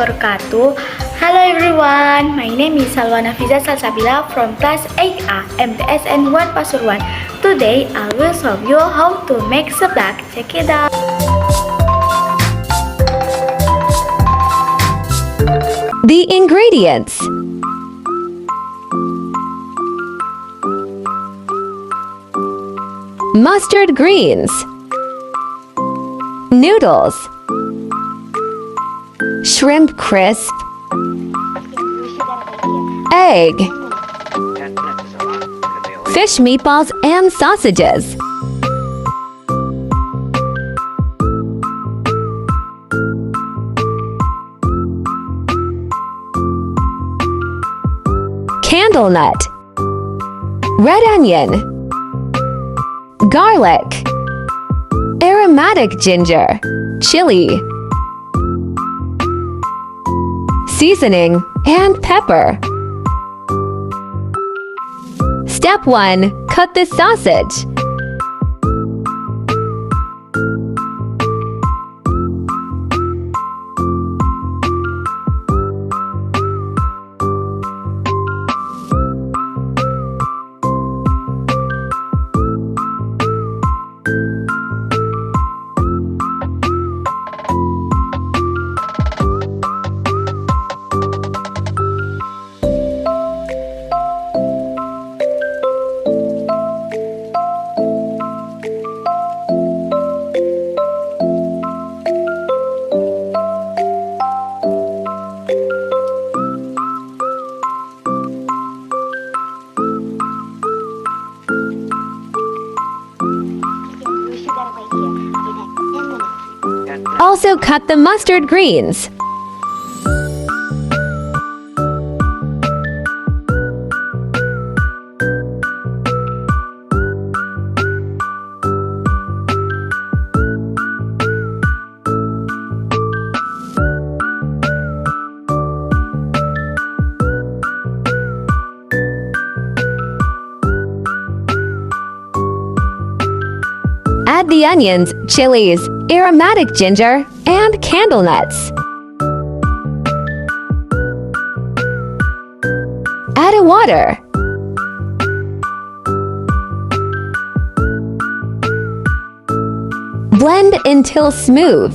wabarakatuh. Hello everyone, my name is Salwa Nafeeza Salsabila from class 8A MTsN 1 PASURUAN. Today I will show you how to make seblak. Check it out. The ingredients: mustard greens, noodles, shrimp crisp, egg, fish meatballs and sausages. Candle nut, red onion, garlic, aromatic ginger, chili, seasoning, and pepper. Step 1. Cut the sausage. Also cut the mustard greens. Add the onions, chilies, aromatic ginger, and candle nuts. Add a water. Blend until smooth.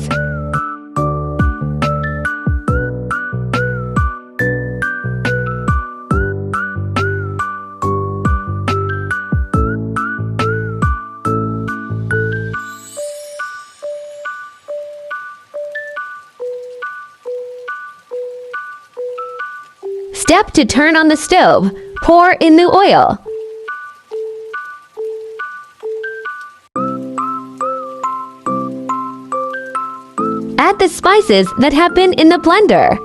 Step to turn on the stove. Pour in the oil. Add the spices that have been in the blender.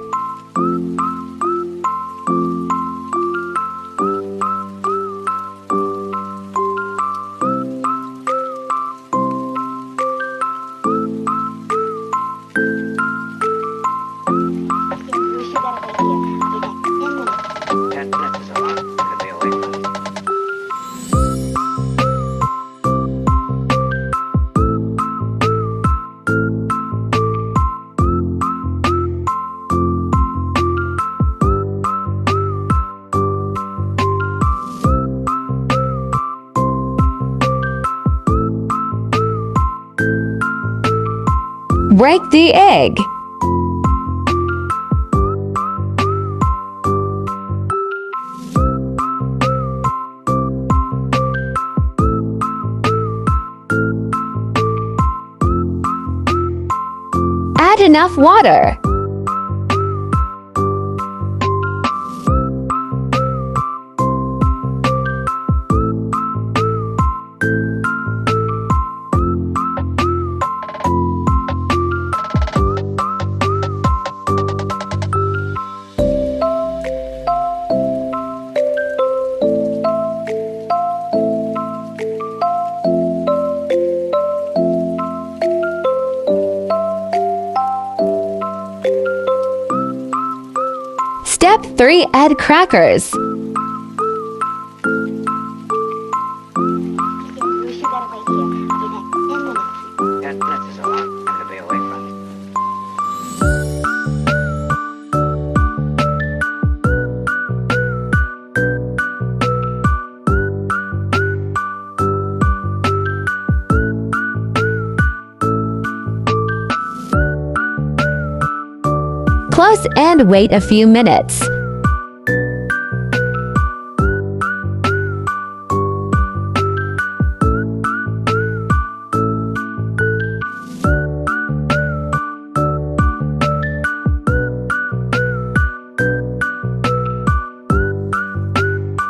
Break the egg. Add enough water. Step 3. Add crackers. this and wait a few minutes.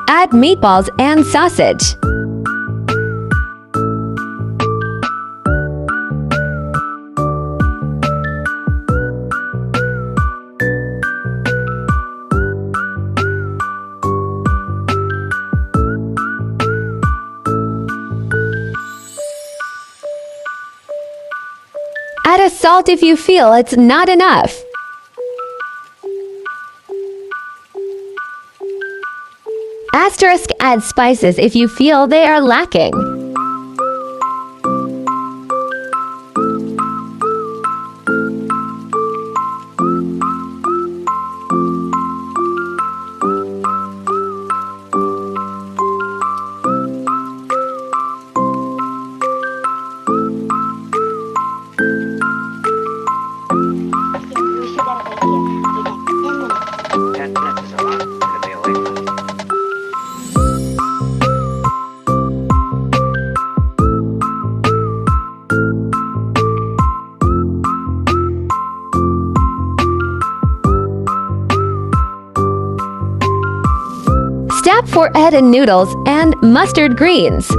Add meatballs and sausage. Add a salt if you feel it's not enough. Asterisk add spices if you feel they are lacking. Step for add in noodles and mustard greens.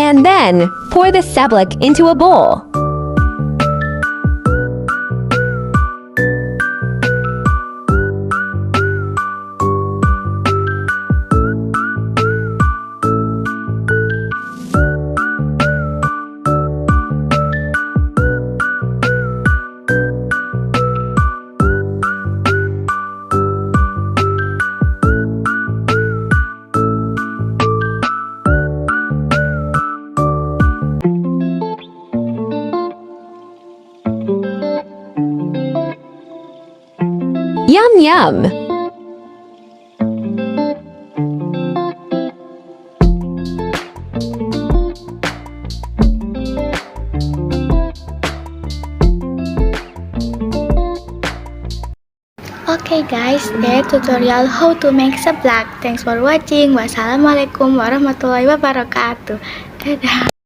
And then, pour the seblak into a bowl. Yum yum! Okay guys, that's tutorial how to make seblak. Thanks for watching. Wassalamualaikum warahmatullahi wabarakatuh. Dadah.